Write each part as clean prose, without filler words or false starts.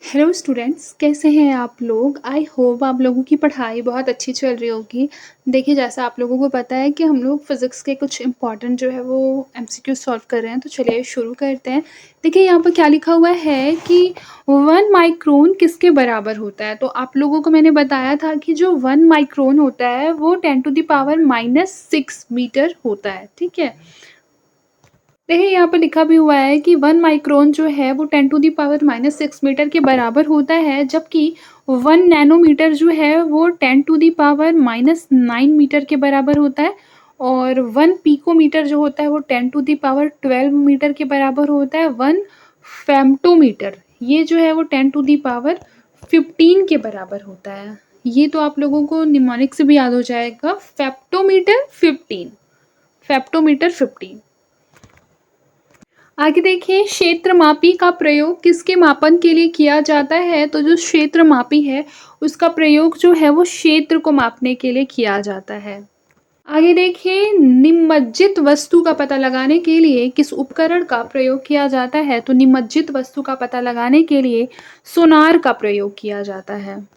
Hello students, कैसे हैं आप लोग? आई होप आप लोगों की पढ़ाई बहुत अच्छी चल रही होगी। देखिए, जैसा आप लोगों को पता है कि हम लोग फ़िज़िक्स के कुछ इम्पॉर्टेंट जो है वो एमसीक्यू सॉल्व कर रहे हैं, तो चलिए शुरू करते हैं। देखिए, यहाँ पर क्या लिखा हुआ है कि 1 माइक्रोन किसके बराबर होता है? तो आप लोगों को मैंने बताया था कि जो 1 माइक्रोन होता है वो 10⁻⁻6 मीटर होता है, ठीक है? देखिए, यहाँ पे लिखा भी हुआ है कि 1 माइक्रोन जो है वो 10⁻⁻6 मीटर के बराबर होता है, जबकि 1 नैनोमीटर जो है वो 10⁻⁻9 मीटर के बराबर होता है और 1 पिकोमीटर जो होता है वो 10⁻12 मीटर के बराबर होता है। 1 फेम्टोमीटर ये जो है वो 10⁻15 के बराबर होता है। ये तो आप लोगों को निमोनिक से भी याद हो जाएगा। फेप्टोमीटर 15। आगे देखिए, क्षेत्रमापी का प्रयोग किसके मापन के लिए किया जाता है? तो जो क्षेत्रमापी है उसका प्रयोग जो है वो क्षेत्र को मापने के लिए किया जाता है। आगे देखिए, निमज्जित वस्तु का पता लगाने के लिए किस उपकरण का प्रयोग किया जाता है? तो निमज्जित वस्तु का पता लगाने के लिए सोनार का प्रयोग किया जाता है।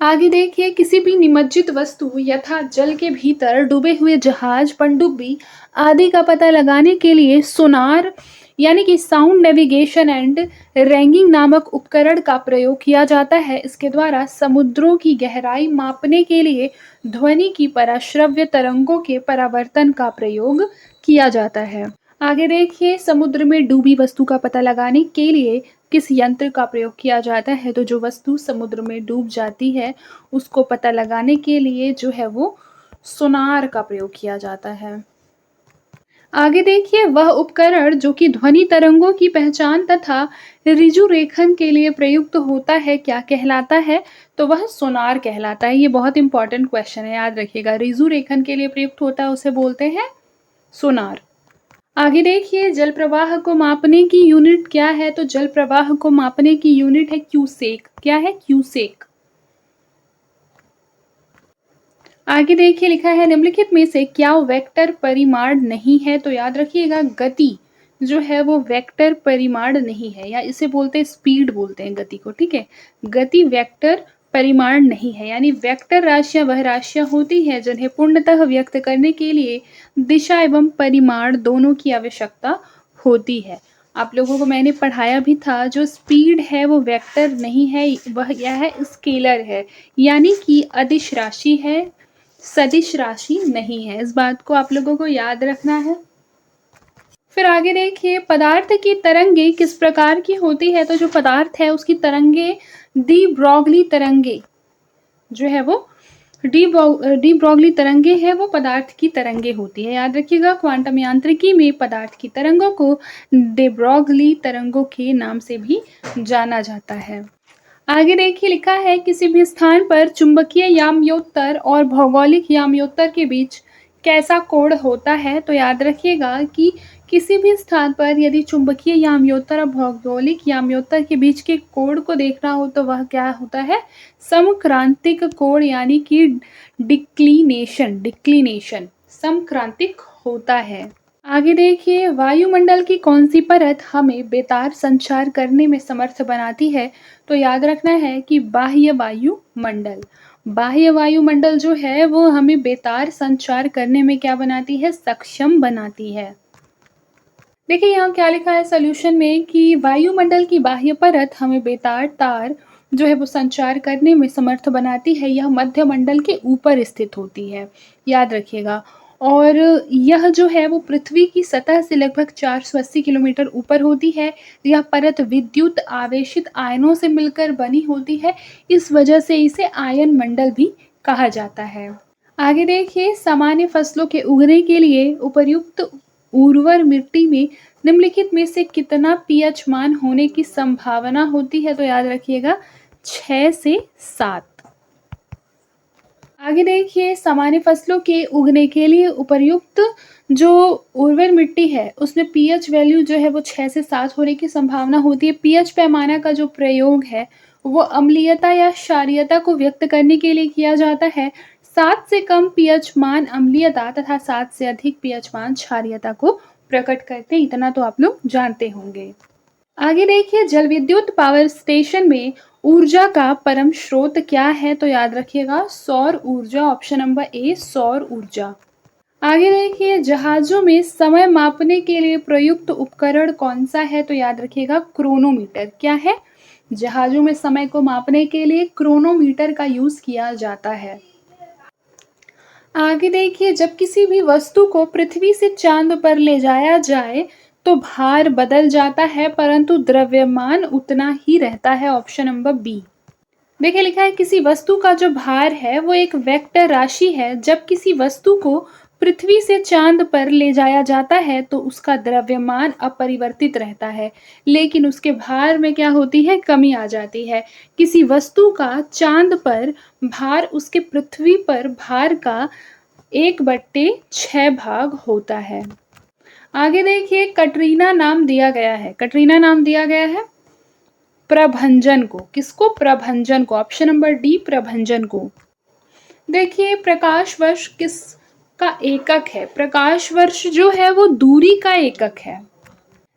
आगे देखिए, किसी भी निमज्जित वस्तु यथा जल के भीतर डूबे हुए जहाज, पनडुब्बी आदि का पता लगाने के लिए सोनार यानी कि साउंड नेविगेशन एंड रैंगिंग नामक उपकरण का प्रयोग किया जाता है। इसके द्वारा समुद्रों की गहराई मापने के लिए ध्वनि की पराश्रव्य तरंगों के परावर्तन का प्रयोग किया जाता है। आगे देखिए, समुद्र में डूबी वस्तु का पता लगाने के लिए किस यंत्र का प्रयोग किया जाता है? तो जो वस्तु समुद्र में डूब जाती है उसको पता लगाने के लिए जो है वो सोनार का प्रयोग किया जाता है। आगे देखिए, वह उपकरण जो कि ध्वनि तरंगों की पहचान तथा ऋजु रेखन के लिए प्रयुक्त होता है क्या कहलाता है? तो वह सोनार कहलाता है। ये बहुत इंपॉर्टेंट क्वेश्चन है, याद रखिएगा। ऋजु रेखन के लिए प्रयुक्त होता है उसे बोलते हैं सोनार। आगे देखिए, जल प्रवाह को मापने की यूनिट क्या है? तो जल प्रवाह को मापने की यूनिट है क्यूसेक। क्या है? क्यूसेक। आगे देखिए, लिखा है निम्नलिखित में से क्या वेक्टर परिमाण नहीं है? तो याद रखिएगा, गति जो है वो वेक्टर परिमाण नहीं है, या इसे बोलते हैं स्पीड बोलते हैं गति को, ठीक है। गति वेक्टर परिमाण नहीं है, यानी वेक्टर राशियां वह राशियां होती हैं जिन्हें पूर्णतः व्यक्त करने के लिए दिशा एवं परिमाण दोनों की आवश्यकता होती है। आप लोगों को मैंने पढ़ाया भी था, जो स्पीड है वो वेक्टर नहीं है, वह क्या है? स्केलर है, यानी कि अदिश राशि है, सदिश राशि नहीं है। इस बात को आप लोगों को याद रखना है। फिर आगे देखिए, पदार्थ की तरंगे किस प्रकार की होती है? तो जो पदार्थ है उसकी तरंगे डी ब्रॉगली तरंगे जो है वो डी ब्रॉगली तरंगे है, वो पदार्थ की तरंगे होती है। याद रखिएगा, क्वांटम यांत्रिकी में पदार्थ की तरंगों को डे ब्रॉगली तरंगों के नाम से भी जाना जाता है। आगे देखिए, लिखा है किसी भी स्थान पर चुंबकीय याम्योत्तर और भौगोलिक याम्योत्तर के बीच कैसा कोण होता है? तो याद रखिएगा कि किसी भी स्थान पर यदि चुंबकीय याम्योत्तर और भौगोलिक याम्योत्तर के बीच के कोण को देखना हो तो वह क्या होता है? समक्रांतिक कोण, यानी कि डिक्लिनेशन समक्रांतिक होता है। आगे देखिए, वायुमंडल की कौन सी परत हमें बेतार संचार करने में समर्थ बनाती है? तो याद रखना है कि बाह्य वायुमंडल। बाह्य वायुमंडल जो है वो हमें बेतार संचार करने में क्या बनाती है? सक्षम बनाती है। देखिए, यहाँ क्या लिखा है सॉल्यूशन में कि वायुमंडल की बाह्य परत हमें बेतार तार जो है वो संचार करने में समर्थ बनाती है। यह मध्यमंडल के ऊपर स्थित होती है, याद रखिएगा। और यह जो है वो पृथ्वी की सतह से लगभग 480 किलोमीटर ऊपर होती है। यह परत विद्युत आवेशित आयनों से मिलकर बनी होती है, इस वजह से इसे आयन मंडल भी कहा जाता है। आगे देखिए, सामान्य फसलों के उगने के लिए उपयुक्त उर्वर मिट्टी में निम्नलिखित में से कितना पीएच मान होने की संभावना होती है? तो याद रखिएगा 6 से 7। आगे देखिए, सामान्य फसलों के उगने के लिए उपयुक्त जो उर्वर मिट्टी है उसमें पीएच वैल्यू जो है वो 6 से 7 होने की संभावना होती है। पीएच पैमाना का जो प्रयोग है वो अम्लीयता या क्षारीयता को व्यक्त करने के लिए किया जाता है। 7 से कम पीएच मान अम्लीयता तथा 7 से अधिक पीएच मान क्षारीयता को प्रकट करते हैं। इतना तो आप लोग जानते होंगे। आगे देखिए जल विद्युत पावर स्टेशन में ऊर्जा का परम स्रोत क्या है? तो याद रखिएगा सौर ऊर्जा, ऑप्शन नंबर ए सौर ऊर्जा। आगे देखिए जहाजों में समय मापने के लिए प्रयुक्त उपकरण कौन सा है? तो याद रखिएगा क्रोनोमीटर। क्या है? जहाजों में समय को मापने के लिए क्रोनोमीटर का यूज किया जाता है। आगे देखिए जब किसी भी वस्तु को पृथ्वी से चांद पर ले जाया जाए तो भार बदल जाता है परंतु द्रव्यमान उतना ही रहता है, ऑप्शन नंबर बी। देखिए लिखा है किसी वस्तु का जो भार है वो एक वेक्टर राशि है। जब किसी वस्तु को पृथ्वी से चांद पर ले जाया जाता है तो उसका द्रव्यमान अपरिवर्तित रहता है लेकिन उसके भार में क्या होती है? कमी आ जाती है। किसी वस्तु का चांद पर भार उसके पृथ्वी पर भार का 1/6 भाग होता है। आगे देखिए कटरीना नाम दिया गया है। कटरीना नाम दिया गया है प्रभंजन को। किसको? प्रभंजन को, ऑप्शन नंबर डी प्रभंजन को। देखिए प्रकाश वर्ष किसका एकक है? प्रकाश वर्ष जो है वो दूरी का एकक है।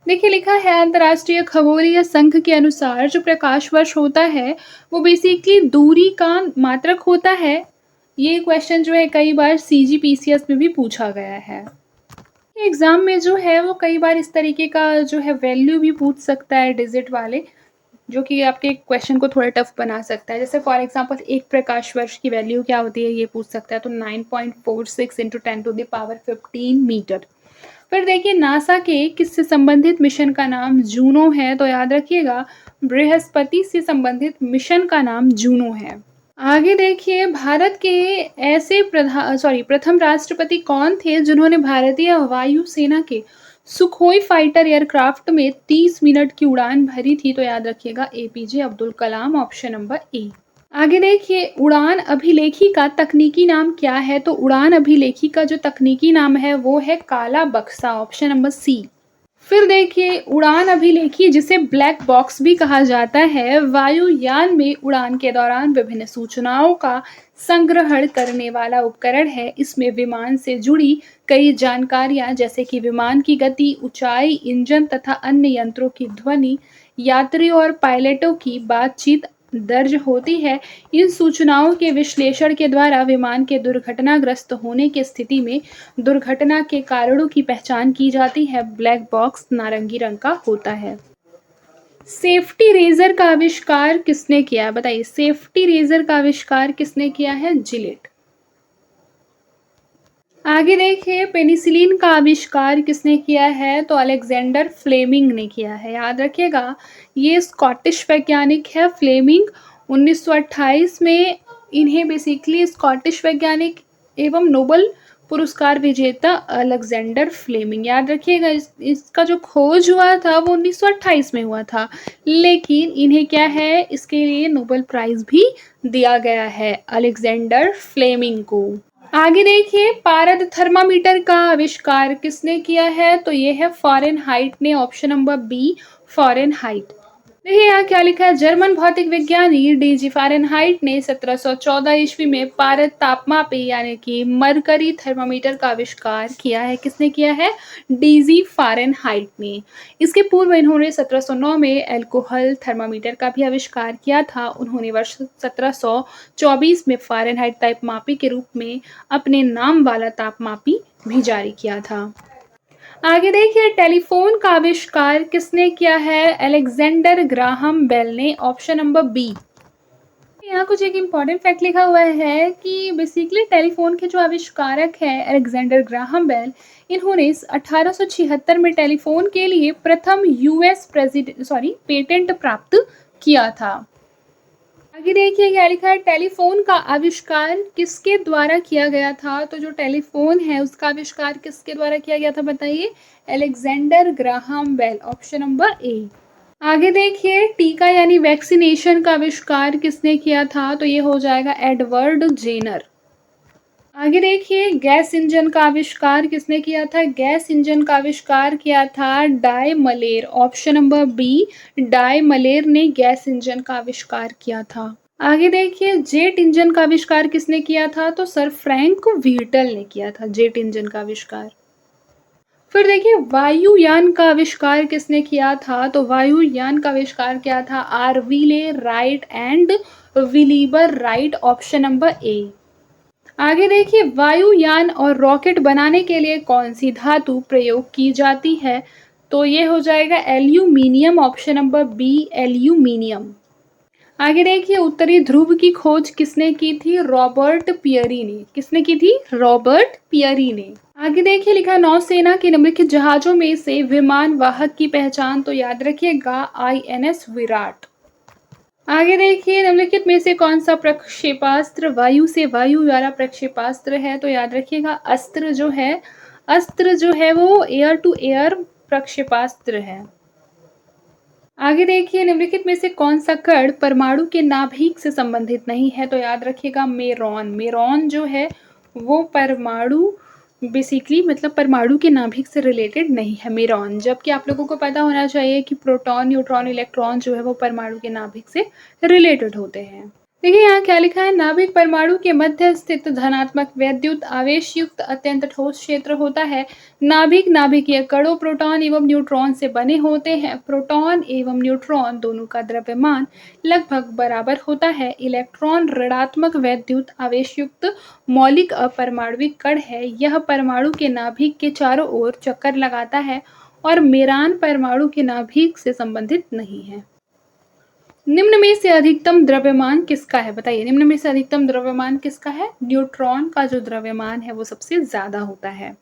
देखिए लिखा है अंतर्राष्ट्रीय खगोलीय संघ के अनुसार जो प्रकाश वर्ष होता है वो बेसिकली दूरी का मात्रक होता है। ये क्वेश्चन जो है कई बार CGPCS में भी पूछा गया है। एग्जाम में जो है वो कई बार इस तरीके का जो है वैल्यू भी पूछ सकता है डिजिट वाले, जो कि आपके क्वेश्चन को थोड़ा टफ बना सकता है। जैसे फॉर एग्जांपल एक प्रकाश वर्ष की वैल्यू क्या होती है ये पूछ सकता है, तो 9.46 × 10⁻15 मीटर। फिर देखिए नासा के किससे संबंधित मिशन का नाम जूनो है? तो याद रखिएगा बृहस्पति से संबंधित मिशन का नाम जूनो है। आगे देखिए भारत के ऐसे प्रथम राष्ट्रपति कौन थे जिन्होंने भारतीय वायुसेना के सुखोई फाइटर एयरक्राफ्ट में 30 मिनट की उड़ान भरी थी? तो याद रखिएगा APJ Abdul Kalam, option number A. आगे देखिए उड़ान अभिलेखी का तकनीकी नाम क्या है? तो उड़ान अभिलेखी का जो तकनीकी नाम है वो है काला बक्सा, ऑप्शन नंबर सी। फिर देखिए उड़ान अभिलेखी जिसे ब्लैक बॉक्स भी कहा जाता है वायुयान में उड़ान के दौरान विभिन्न सूचनाओं का संग्रहण करने वाला उपकरण है। इसमें विमान से जुड़ी कई जानकारियां जैसे कि विमान की गति, ऊंचाई, इंजन तथा अन्य यंत्रों की ध्वनि, यात्रियों और पायलटों की बातचीत दर्ज होती है। इन सूचनाओं के विश्लेषण के द्वारा विमान के दुर्घटनाग्रस्त होने की स्थिति में दुर्घटना के कारणों की पहचान की जाती है। ब्लैक बॉक्स नारंगी रंग का होता है। सेफ्टी रेजर का आविष्कार किसने किया है? बताइए सेफ्टी रेजर का आविष्कार किसने किया है? जिलेट। आगे देखिए पेनिसिलिन का आविष्कार किसने किया है? तो अलेक्जेंडर फ्लेमिंग ने किया है। याद रखिएगा ये स्कॉटिश वैज्ञानिक है फ्लेमिंग। 1928 में इन्हें बेसिकली स्कॉटिश वैज्ञानिक एवं नोबेल पुरस्कार विजेता अलेक्जेंडर फ्लेमिंग। याद रखिएगा इसका जो खोज हुआ था वो 1928 में हुआ था लेकिन इन्हें क्या है इसके लिए नोबेल प्राइज भी दिया गया है अलेक्जेंडर फ्लेमिंग को। आगे देखिए पारद थर्मामीटर का आविष्कार किसने किया है? तो ये है फ़ारेनहाइट ने, ऑप्शन नंबर बी फ़ारेनहाइट। देखिए यहाँ क्या लिखा है जर्मन भौतिक विज्ञानी DG फ़ारेनहाइट ने 1714 ईस्वी में पारद तापमापी यानी कि मरकरी थर्मामीटर का आविष्कार किया है। किसने किया है? DG फ़ारेनहाइट ने। इसके पूर्व इन्होंने 1709 में एल्कोहल थर्मामीटर का भी आविष्कार किया था। उन्होंने वर्ष 1724 में फ़ारेनहाइट तापमापी के रूप में अपने नाम वाला तापमापी भी जारी किया था। आगे देखिए टेलीफोन का आविष्कार किसने किया है? अलेक्जेंडर ग्राहम बेल ने, ऑप्शन नंबर बी। यहाँ कुछ एक इम्पॉर्टेंट फैक्ट लिखा हुआ है कि बेसिकली टेलीफोन के जो आविष्कारक हैं अलेक्जेंडर ग्राहम बेल, इन्होंने 1876 में टेलीफोन के लिए प्रथम US पेटेंट प्राप्त किया था। आगे देखिए क्या लिखा है टेलीफोन का आविष्कार किसके द्वारा किया गया था? तो जो टेलीफोन है उसका आविष्कार किसके द्वारा किया गया था बताइए? Alexander Graham Bell, option number A. आगे देखिए टीका यानी वैक्सीनेशन का आविष्कार किसने किया था? तो ये हो जाएगा एडवर्ड जेनर। आगे देखिए गैस इंजन का आविष्कार किसने किया था? गैस इंजन का आविष्कार किया था डाई मलेर, ऑप्शन नंबर बी। डाई मलेर ने गैस इंजन का आविष्कार किया था। आगे देखिए जेट इंजन का आविष्कार किसने किया था? तो सर फ्रैंक व्हीटल ने किया था जेट इंजन का आविष्कार। फिर देखिए वायुयान का आविष्कार किसने किया था? तो वायुयान का आविष्कार किया था Orville Wright and Wilbur Wright, option number A. आगे देखिए वायुयान और रॉकेट बनाने के लिए कौन सी धातु प्रयोग की जाती है? तो ये हो जाएगा aluminium, option number B aluminium. आगे देखिए उत्तरी ध्रुव की खोज किसने की थी? रॉबर्ट पियरी ने। किसने की थी? रॉबर्ट पियरी ने। आगे देखिए लिखा नौसेना के निम्नलिखित जहाजों में से विमान वाहक की पहचान, तो याद रखिएगा आईएनएस विराट। आगे देखिए निम्नलिखित में से कौन सा प्रक्षेपास्त्र वायु से वायु वाला प्रक्षेपास्त्र है? तो याद रखिएगा अस्त्र जो है वो एयर टू एयर प्रक्षेपास्त्र है। आगे देखिए निम्नलिखित में से कौन सा कण परमाणु के नाभिक से संबंधित नहीं है? तो याद रखिएगा मेरॉन। मेरॉन जो है वो परमाणु बेसिकली मतलब परमाणु के नाभिक से रिलेटेड नहीं है मेरॉन, जबकि आप लोगों को पता होना चाहिए कि प्रोटॉन, न्यूट्रॉन, इलेक्ट्रॉन जो है वो परमाणु के नाभिक से रिलेटेड होते हैं। देखिए यहाँ क्या लिखा है, नाभिक परमाणु के मध्य स्थित धनात्मक वैद्युत आवेश युक्त अत्यंत ठोस क्षेत्र होता है। नाभिक नाभिकीय कणों प्रोटॉन एवं न्यूट्रॉन से बने होते हैं। प्रोटॉन एवं न्यूट्रॉन दोनों का द्रव्यमान लगभग बराबर होता है। इलेक्ट्रॉन ऋणात्मक वैद्युत आवेश युक्त मौलिक अपरमाणविक कण है। यह परमाणु के नाभिक के चारों ओर चक्कर लगाता है और मेरान परमाणु के नाभिक से संबंधित नहीं है। निम्न में से अधिकतम द्रव्यमान किसका है? बताइए निम्न में से अधिकतम द्रव्यमान किसका है? न्यूट्रॉन का जो द्रव्यमान है वो सबसे ज्यादा होता है।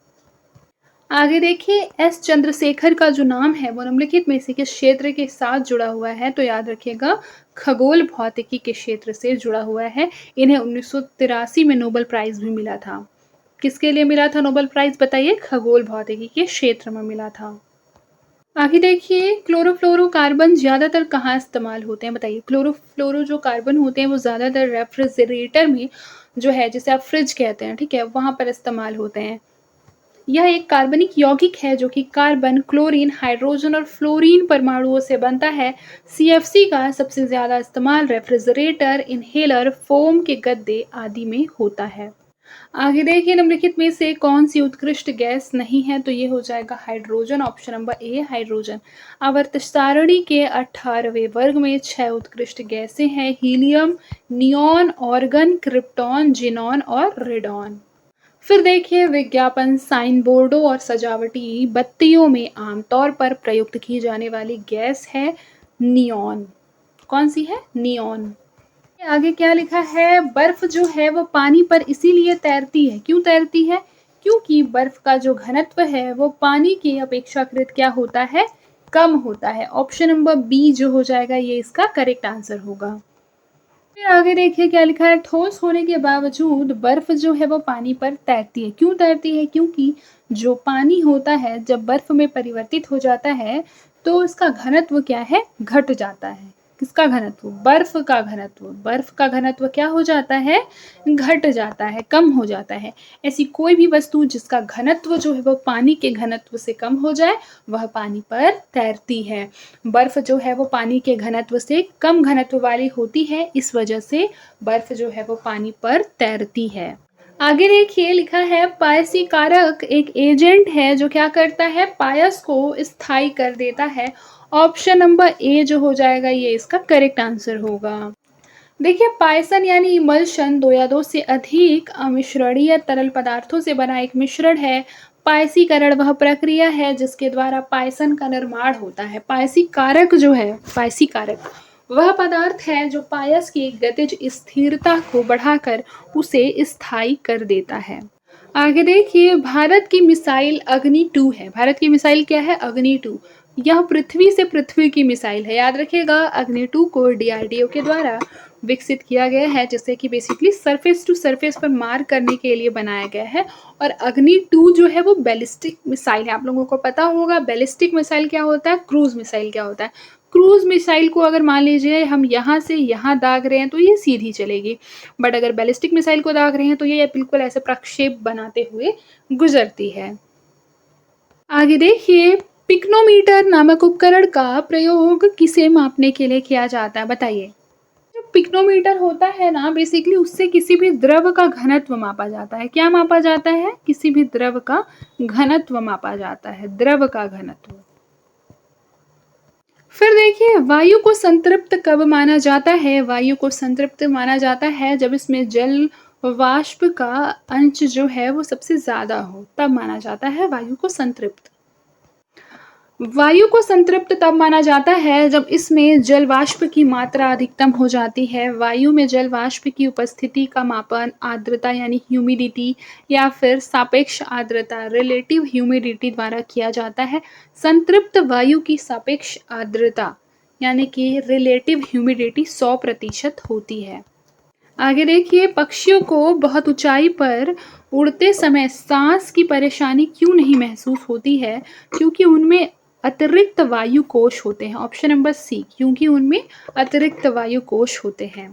आगे देखिए एस चंद्रशेखर का जो नाम है वो निम्नलिखित में से किस क्षेत्र के साथ जुड़ा हुआ है? तो याद रखिएगा खगोल भौतिकी के क्षेत्र से जुड़ा हुआ है। इन्हें 1983 में नोबेल प्राइज भी मिला था। किसके लिए मिला था नोबेल प्राइज? बताइए। खगोल भौतिकी के क्षेत्र में मिला था। आगे देखिए क्लोरोफ्लोरोकार्बन ज्यादातर कहाँ इस्तेमाल होते हैं? बताइए। क्लोरोफ्लोरो जो कार्बन होते हैं वो ज्यादातर रेफ्रिजरेटर में जो है, जिसे आप फ्रिज कहते हैं, ठीक है, वहां पर इस्तेमाल होते हैं। यह एक कार्बनिक यौगिक है जो कि कार्बन, क्लोरीन, हाइड्रोजन और फ्लोरीन परमाणुओं से बनता है। सीएफसी का सबसे ज्यादा इस्तेमाल रेफ्रिजरेटर, इनहेलर, फोम के गद्दे आदि में होता है। आगे देखिए निम्नलिखित में से कौन सी उत्कृष्ट गैस नहीं है? तो ये हो जाएगा हाइड्रोजन, ऑप्शन नंबर ए हाइड्रोजन। आवर्त सारणी के 18वें वर्ग में 6 उत्कृष्ट गैसें हैं। Helium, neon, organ, krypton, xenon और रेडॉन। फिर देखिए विज्ञापन, साइन बोर्डों और सजावटी बत्तियों में आमतौर पर प्रयुक्त की जाने वाली गैस है नियॉन। कौन सी है? नियॉन। आगे क्या लिखा है, बर्फ जो है वो पानी पर इसीलिए तैरती है। क्यों तैरती है? क्योंकि बर्फ का जो घनत्व है वो पानी की अपेक्षाकृत क्या होता है? कम होता है। ऑप्शन नंबर बी जो हो जाएगा ये इसका करेक्ट आंसर होगा। फिर आगे देखिए क्या लिखा है, ठोस होने के बावजूद बर्फ जो है वो पानी पर तैरती है। क्यों तैरती है? क्योंकि जो पानी होता है जब बर्फ में परिवर्तित हो जाता है तो उसका घनत्व क्या है? घट जाता है। किसका घनत्व? बर्फ का घनत्व। बर्फ का घनत्व क्या हो जाता है? घट जाता है, कम हो जाता है। ऐसी कोई भी वस्तु जिसका घनत्व जो है वो पानी के घनत्व से कम हो जाए वह पानी पर तैरती है। बर्फ जो है वो पानी के घनत्व से कम घनत्व वाली होती है, इस वजह से बर्फ जो है वो पानी पर तैरती है। आगे देखिए लिखा है पायसी कारक एक एजेंट है जो क्या करता है? पायस को स्थायी कर देता है। ऑप्शन नंबर ए जो हो जाएगा ये इसका करेक्ट आंसर होगा। देखिए पायसन यानी इमल्शन दो या दो से अधिक अमिश्रणीय तरल पदार्थों से बना एक मिश्रण है। पायसीकरण वह प्रक्रिया है जिसके द्वारा पायसन का निर्माण होता है। पायसी कारक जो है, पायसी कारक वह पदार्थ है जो पायस की गतिज स्थिरता को बढ़ाकर उसे स्थायी कर देता है। आगे देखिए भारत की मिसाइल अग्नि 2 है। भारत की मिसाइल क्या है? अग्नि 2। यह पृथ्वी से पृथ्वी की मिसाइल है। याद रखिएगा अग्नि 2 को डीआरडीओ के द्वारा विकसित किया गया है, जिससे कि बेसिकली सरफेस टू सरफेस पर मार करने के लिए बनाया गया है। और अग्नि 2 जो है वो बैलिस्टिक मिसाइल है। आप लोगों को पता होगा बैलिस्टिक मिसाइल क्या होता है, क्रूज मिसाइल क्या होता है। क्रूज मिसाइल को अगर मान लीजिए हम यहाँ से यहाँ दाग रहे हैं तो ये सीधी चलेगी, बट अगर बैलिस्टिक मिसाइल को दाग रहे हैं तो ये बिल्कुल ऐसे प्रक्षेप बनाते हुए गुजरती है। आगे देखिए पिक्नोमीटर नामक उपकरण का प्रयोग किसे मापने के लिए किया जाता है? बताइए। जो पिक्नोमीटर होता है ना, बेसिकली उससे किसी भी द्रव का घनत्व मापा जाता है। क्या मापा जाता है? किसी भी द्रव का घनत्व मापा जाता है, द्रव का घनत्व। फिर देखिए, वायु को संतृप्त कब माना जाता है? वायु को संतृप्त माना जाता है जब इसमें जल वाष्प का अंश जो है वो सबसे ज़्यादा हो, तब माना जाता है वायु को संतृप्त। वायु को संतृप्त तब माना जाता है जब इसमें जल वाष्प की मात्रा अधिकतम हो जाती है। वायु में जल वाष्प की उपस्थिति का मापन आर्द्रता यानी ह्यूमिडिटी या फिर सापेक्ष आर्द्रता रिलेटिव ह्यूमिडिटी द्वारा किया जाता है। संतृप्त वायु की सापेक्ष आर्द्रता यानी कि रिलेटिव ह्यूमिडिटी 100% होती है। आगे देखिए, पक्षियों को बहुत ऊंचाई पर उड़ते समय सांस की परेशानी क्यों नहीं महसूस होती है? क्योंकि उनमें अतिरिक्त वायु कोश होते हैं। ऑप्शन नंबर सी, क्योंकि उनमें अतिरिक्त वायु कोश होते हैं।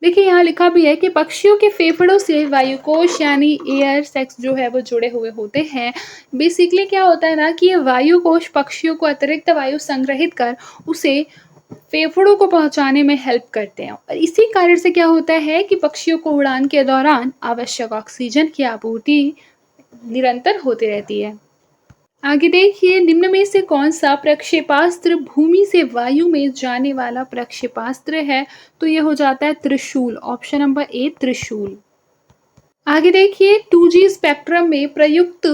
देखिए, यहाँ लिखा भी है कि पक्षियों के फेफड़ों से वायु कोश यानी एयर सैक्स जो है वो जुड़े हुए होते हैं। बेसिकली क्या होता है ना कि ये वायु कोश पक्षियों को अतिरिक्त वायु संग्रहित कर उसे फेफड़ों को पहुंचाने में हेल्प करते हैं, और इसी कारण से क्या होता है कि पक्षियों को उड़ान के दौरान आवश्यक ऑक्सीजन की आपूर्ति निरंतर होती रहती है। आगे देखिए, निम्न में से कौन सा प्रक्षेपास्त्र भूमि से वायु में जाने वाला प्रक्षेपास्त्र है? तो यह हो जाता है त्रिशूल। ऑप्शन नंबर ए, त्रिशूल। आगे देखिए, 2G स्पेक्ट्रम में प्रयुक्त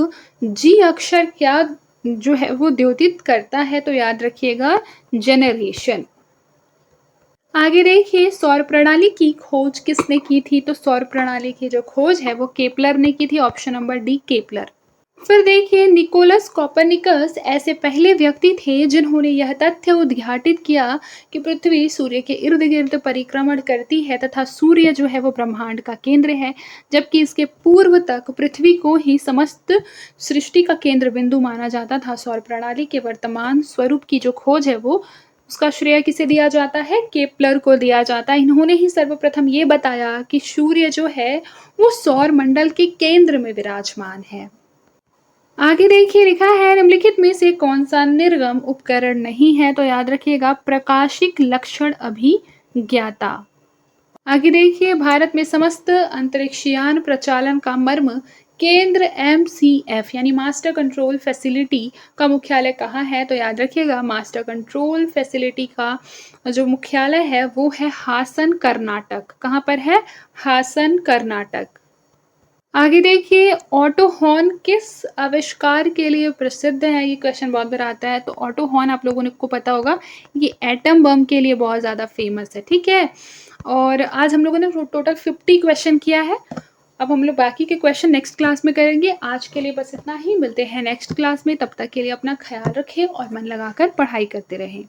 जी अक्षर क्या जो है वो द्योतित करता है? तो याद रखिएगा, जेनरेशन। आगे देखिए, सौर प्रणाली की खोज किसने की थी? तो सौर प्रणाली की जो खोज है वो केपलर ने की थी। Option number D, Kepler. फिर देखिए, निकोलस कोपर्निकस ऐसे पहले व्यक्ति थे जिन्होंने यह तथ्य उद्घाटित किया कि पृथ्वी सूर्य के इर्द गिर्द परिक्रमण करती है तथा सूर्य जो है वो ब्रह्मांड का केंद्र है, जबकि इसके पूर्व तक पृथ्वी को ही समस्त सृष्टि का केंद्र बिंदु माना जाता था। सौर प्रणाली के वर्तमान स्वरूप की जो खोज है वो उसका श्रेय किसे दिया जाता है? केपलर को दिया जाता है। इन्होंने ही सर्वप्रथम ये बताया कि सूर्य जो है वो सौर मंडल के केंद्र में विराजमान है। आगे देखिए, लिखा है निम्नलिखित में से कौन सा निर्गम उपकरण नहीं है? तो याद रखिएगा, प्रकाशिक लक्षण अभिज्ञाता। आगे देखिए, भारत में समस्त अंतरिक्षयान प्रचालन का मर्म केंद्र MCF यानी मास्टर कंट्रोल फैसिलिटी का मुख्यालय कहाँ है? तो याद रखिएगा, मास्टर कंट्रोल फैसिलिटी का जो मुख्यालय है वो है हासन, कर्नाटक। कहाँ पर है? हासन, कर्नाटक। आगे देखिए, ऑटो हॉर्न किस आविष्कार के लिए प्रसिद्ध है? ये क्वेश्चन बहुत बार आता है। तो ऑटो हॉर्न आप लोगों को पता होगा, ये एटम बम के लिए बहुत ज़्यादा फेमस है। ठीक है, और आज हम लोगों ने टोटल 50 क्वेश्चन किया है। अब हम लोग बाकी के क्वेश्चन नेक्स्ट क्लास में करेंगे। आज के लिए बस इतना ही, मिलते हैं नेक्स्ट क्लास में। तब तक के लिए अपना ख्याल रखें और मन लगाकर पढ़ाई करते रहें।